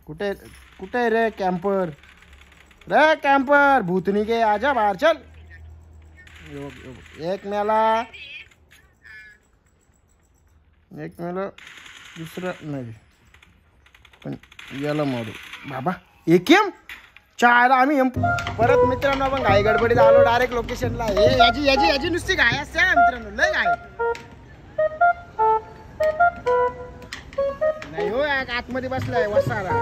कुठे कुठे रे कॅम्पर? रे कॅम्पर भूतनी के आजा बाहेर चल. एक मेला दुसरं नाही पण याला मारू बाबा. एकेम चायला आम्ही परत मित्रांनो आपण घाई गडबडीत आलो डायरेक्ट लोकेशनला. हे याची याची याची नुसती घाई असते मित्रांनो, लय घाई नाही हो. आतमध्ये बसलाय Vesara.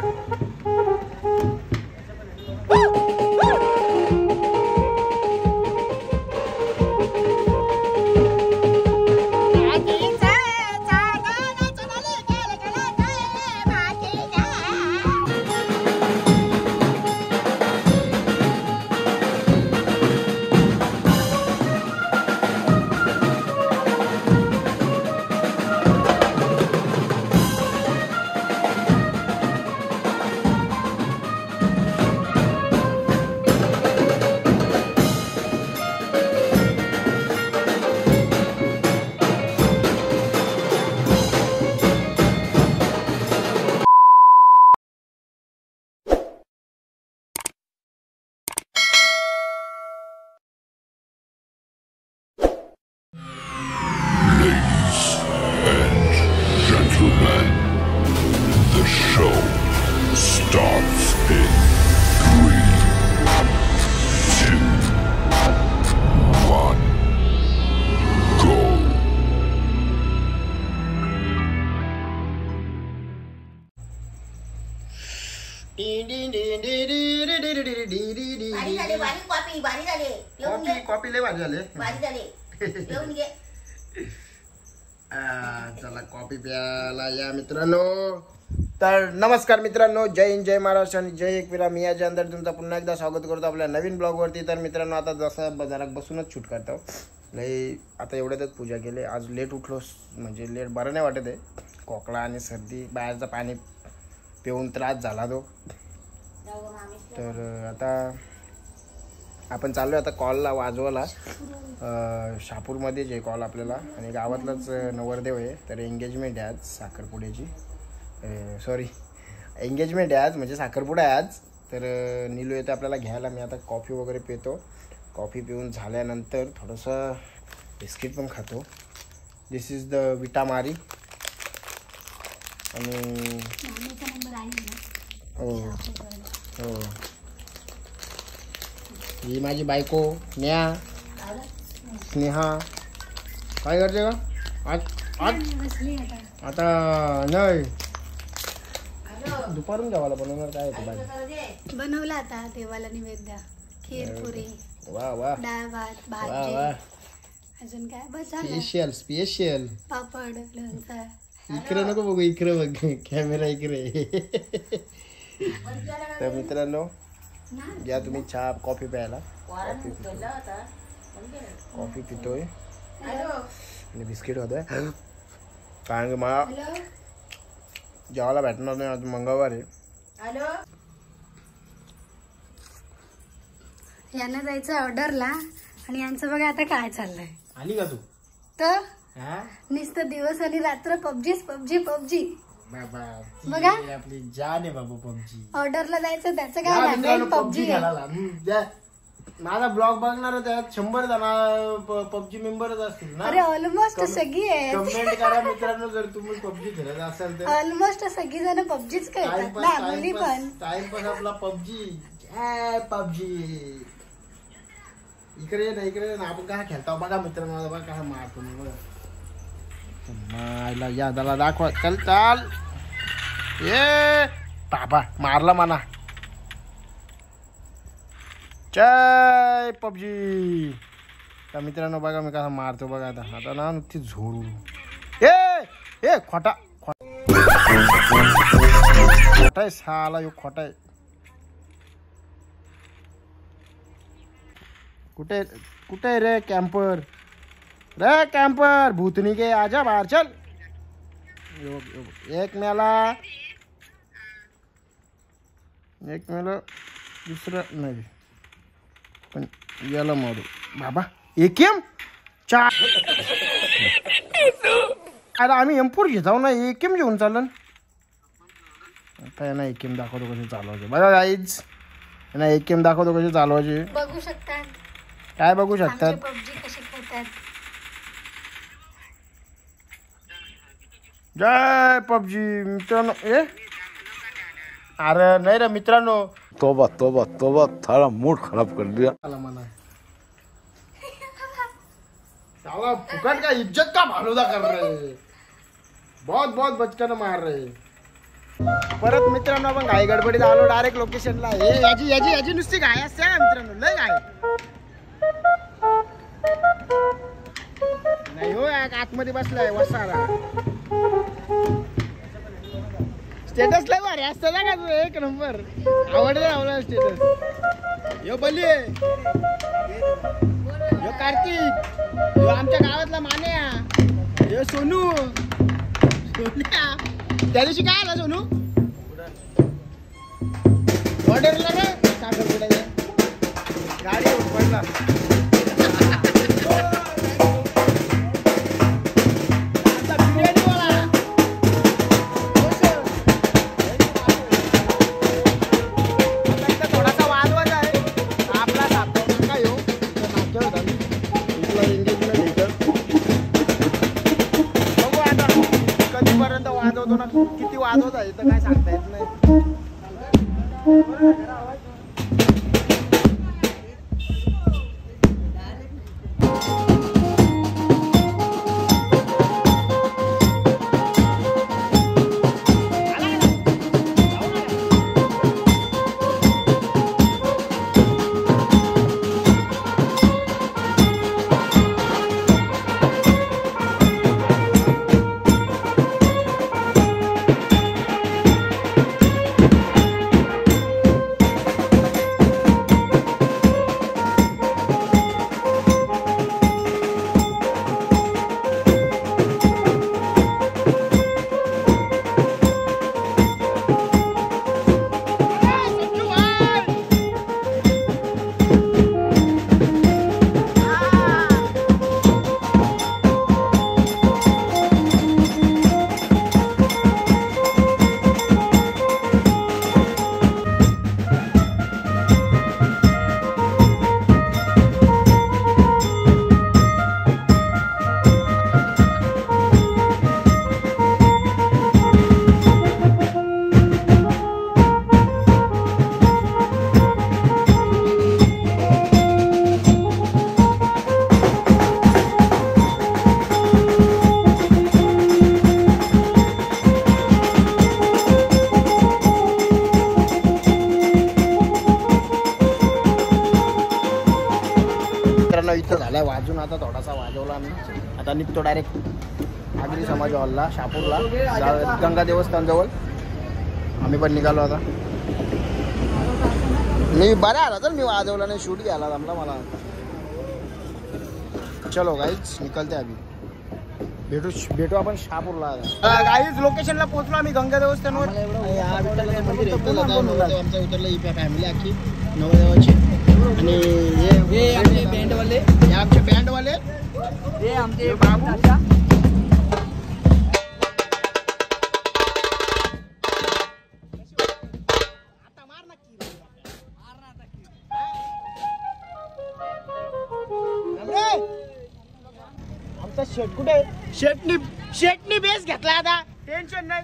The show starts in 3, 2, 1, go. Copy लय भारी झाले. चला कॉफी प्यायला या मित्रांनो. तर नमस्कार मित्रांनो, जय हिंद, जय महाराष्ट्र आणि जय एकविरा. मी याच्या अंदर तुमचं पुन्हा एकदा स्वागत करतो आपल्या नवीन ब्लॉगवरती. तर मित्रांनो आता जसं जरा बसूनच शूट करतो. लई आता एवढ्यातच पूजा केली. आज लेट उठलो म्हणजे लेट बरं नाही वाटत आहे. खोकला आणि सर्दी, बाहेरचं पाणी पिऊन त्रास झाला तो. तर आता आपण चाललो आहे आता कॉलला वाजवायला. शहापूरमध्येच आहे कॉल आपल्याला आणि गावातलाच नवरदेव आहे. तर एंगेजमेंट आहे आज साखरपुड्याची. सॉरी एंगेजमेंट आहे आज म्हणजे साखरपुडा आहे आज. तर नीलू येते आपल्याला घ्यायला. मी आता कॉफी वगैरे पितो. कॉफी पिऊन झाल्यानंतर थोडंसं बिस्किट पण खातो. दिस इज द विटा मारी. आणि हो हो ही माझी बायको स्नेहा. काय करते का आज? आता नाही दुपारून जेवायला बनवणार. काय होतं बाई? बनवला आता देवाला नैवेद्य, खीर पुरी, वा वा, डाळ भात, भाजी, अजून काय बस झालं. स्पेशल स्पेशल पापड, लोणचं. इकडे नको बघू, इकडे बघ, कॅमेरा इकडे. तर मित्रांनो या तुम्ही चहा कॉफी प्यायला. कॉफी पितोय आणि बिस्किट होतोय कारण की मला जेवायला भेटणार नाही. आज मंगळवार आहे. यांना जायचं ऑर्डरला आणि यांचं बघा आता काय चाललंय. आली का तू? तर नुसतं दिवस आणि रात्र पबजीच पबजी पबजी. बघा आपली जान आहे बाबा पबजी. ऑर्डरला जायचं त्याचं काय पबजी. माझा ब्लॉग बघणार त्यात 100 जण पबजी मेंबरच असतील ना. अरे ऑलमोस्ट सगळी आहे. कमेंट करा मित्रांनो जर तुम्ही पबजी खेळत असाल तर. ऑलमोस्ट सगळी जण पबजीच खेळतात ना, मुली पण. टाइमपास आपला पबजी. पबजी इकडे ना इकडे ना. आपण काय खेळतो बघा मित्रांनो. बघा काय मारतो मी बघा. मायला या त्याला दाखवा. चल चाल. ये बाबा मारला म्हणा. जय पबजी. तर मित्रांनो बघा मी कसा मारतो बघा. आता आता ना नुकती झोडू. ए खोटा खोटाय साला यो खोटाय. कुठे कुठे रे कॅम्पर? रे कॅम्पर भूतनी के आजा बाहेर चल. एक मेला दुसरं नाही पण याला मारू बाबा. एकेम चार अरे आम्ही एमपूर घेत आहो ना. एकेम घेऊन चालन. आता यांना एक गेम दाखवतो कशी चालवायची. बघा गाईज, यांना एक गेम दाखवतो कशी चालवायची. बघू शकतात काय बघू शकतात? पबजी कशी खेळतात. जय पबजी मित्रांनो. अरे नाही रे मित्रांनो, तोबा तोबा तोबा, थारा मूड खराब कर दिया. मला साला फुकट का इज्जत का भालुदा कर रहे, बहुत बहुत बचकन मार रहे. परत मित्रांनो आपण घाई गडबडीत आलो डायरेक्ट लोकेशनला. हे याची याची याची नुसती घाई असते ना मित्रांनो, लय घाई नाही हो. आतमध्ये बसलाय वसारा. स्टेटस लय भारी असतं ना का तू, एक नंबर आवडतं आवडला स्टेटस. यो बली, यो कार्तिक, यो आमच्या गावातला मान्या, यो सोनू. सोन्या त्या दिवशी काय आला सोनू ऑर्डरला रे साखरपुड्याला गाडी पडला. किती वाजवत आहे तर काय सांगता येत नाही. इथं झालाय वाजून. आता थोडासा वाजवला आम्ही. आता निघतो डायरेक्ट आगरी समाज हॉलला शापूरला, गंगा देवस्थान जवळ. आम्ही पण निघालो आता. मी बरा आला तर मी वाजवला नाही, शूट घ्यायला जमला मला. चलो गाईज निकलते आम्ही. भेटू आपण शापूरला. गाईज लोकेशनला पोहोचलो आम्ही गंगा देवस्थानवर. आमचा उतरला ही फॅमिली अख्खी नवदेवाची. आणि हे आमचे बँडवाले, हे आमचे बँडवाले, हे आमचे बाबू. आमचा शेट कुठे? शेटनी बेस घेतला आता, टेन्शन नाही.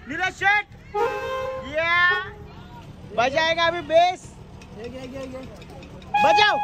नीरज शेट या बजाएगा अभी बेस. बजाओ.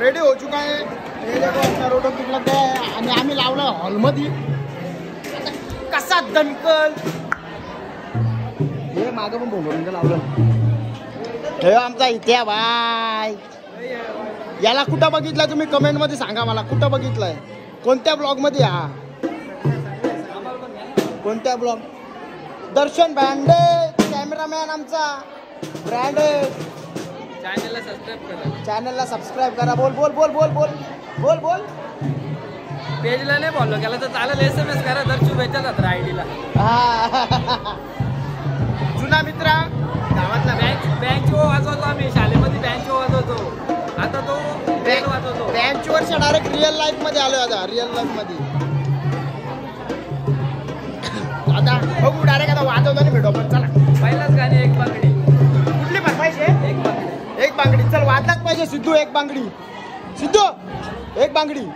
रेडी हो चुका है. हे देखो अपना रोड उपलब्ध आहे आणि आम्ही लावलं हॉलमध्ये. आता कसा दणकल हे मागं पण बोलून लावलं. हे आमचा इतिहास बाय. याला कुठं बघितलाय तुम्ही कमेंट मध्ये सांगा मला. कुठं बघितलाय, कोणत्या ब्लॉग मध्ये? हा कोणत्या ब्लॉग? दर्शन भांडे कॅमेरामॅन आमचा ब्रँडेड. चॅनलला सबस्क्राईब करा. बोल बोल बोल बोल बोल बोल बोल. पेजला नाही फॉलो केला तर चालेल. SMS करा तर शुभेच्छा जात आयडीला. जुना मित्र गावातला. बँच वाजवतो आम्ही शाळेमध्ये. बँच वाजवतो. आता तो बेल वाजवतो. बँच वरच्या डायरेक्ट रिअल लाईफ मध्ये आलोय. आता रिअल लाईफ मध्ये आता बघू. डायरेक्ट आता वाजवतो आणि भेटू पण. चला पहिलाच गाणी एक बांगडी. कुठली भरपायचे? एक बांगडी. एक बांगडी. चल वाजलाच पाहिजे. सिद्धू एक बांगडी. सिद्धू एक बांगडी.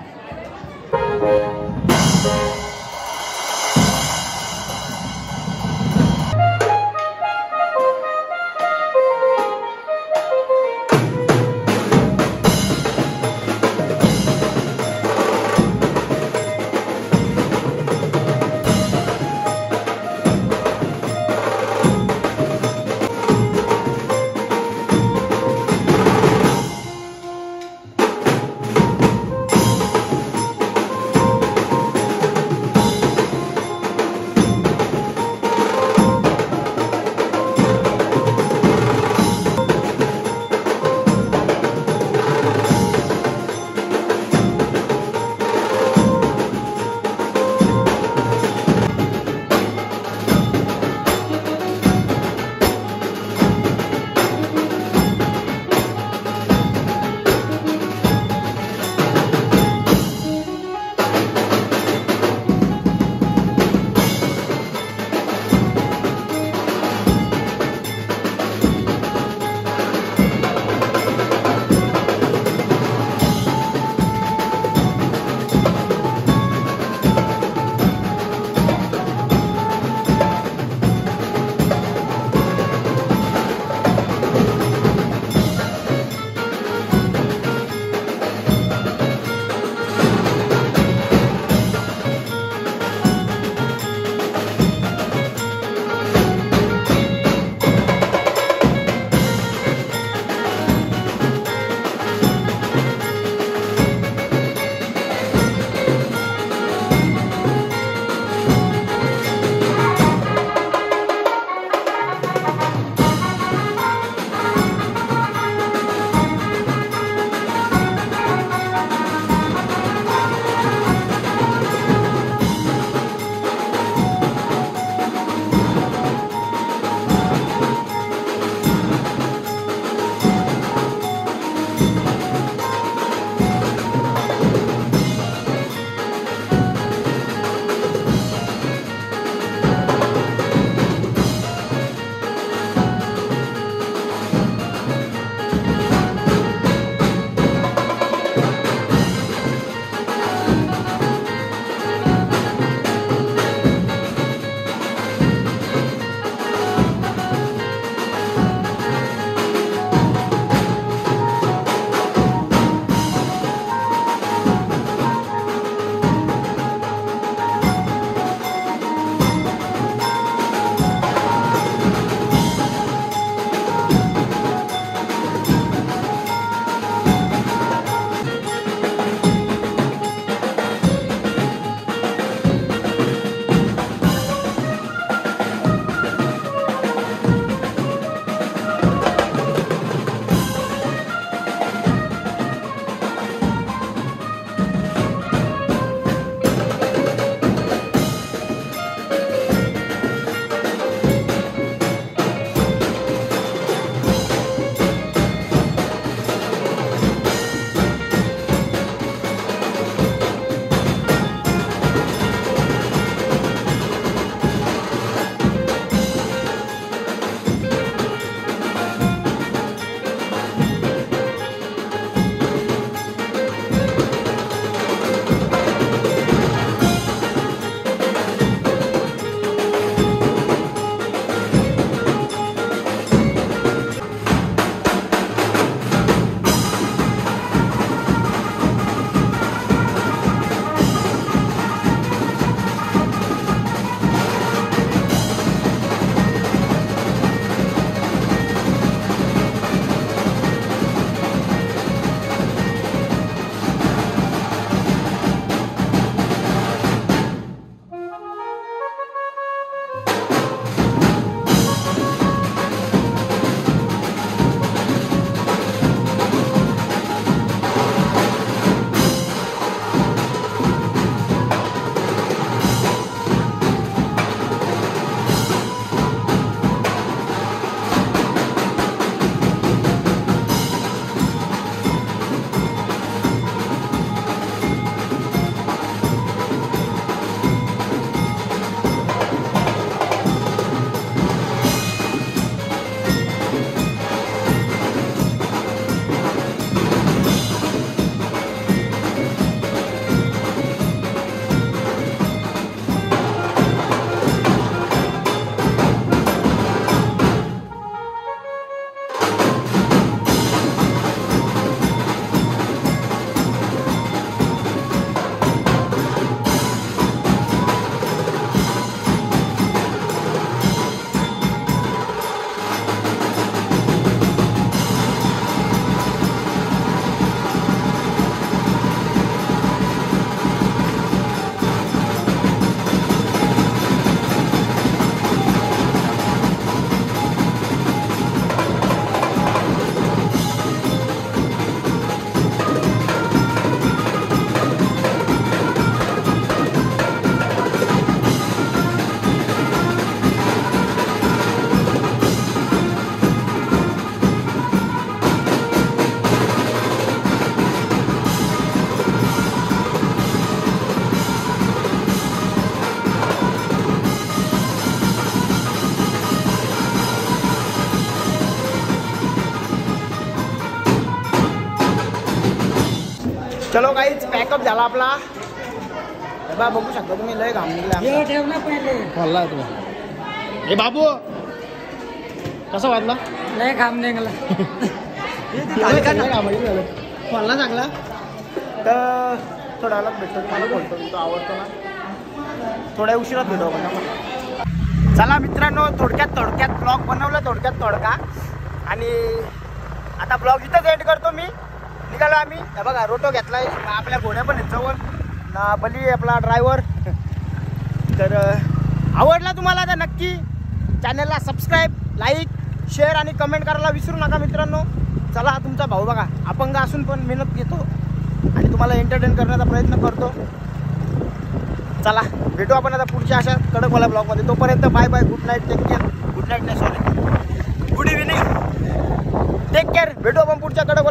चलो काहीच पॅकअप झाला आपला. हे बा बघू शकता तुम्ही लय घाम निघला. हे बाबू कसं वाटलं? लय काम निघाला. मला चांगला तर थोडा अलग भेटतो तुम्हाला बोलतो तो आवडतो ना. थोड्या उशिरात भेटू आपण. चला मित्रांनो थोडक्यात ब्लॉग बनवलं थोडका आणि आता ब्लॉग इथंच एंड करतो मी. निघालो आम्ही. हे बघा रोटो घेतलाय आपल्या घोड्या पण जवळ ना बली आपला ड्रायव्हर. तर आवडला तुम्हाला तर नक्की चॅनलला सबस्क्राईब लाईक शेअर आणि कमेंट करायला विसरू नका मित्रांनो. चला तुमचा भाऊ बघा अपंग असून पण मेहनत घेतो आणि तुम्हाला एंटरटेन करण्याचा प्रयत्न करतो. चला भेटू आपण आता पुढच्या अशा कडकवाला ब्लॉगमध्ये. तोपर्यंत bye bye. Good night. Take care. Good night नाही sorry good evening. Take care. भेटू आपण पुढच्या कडक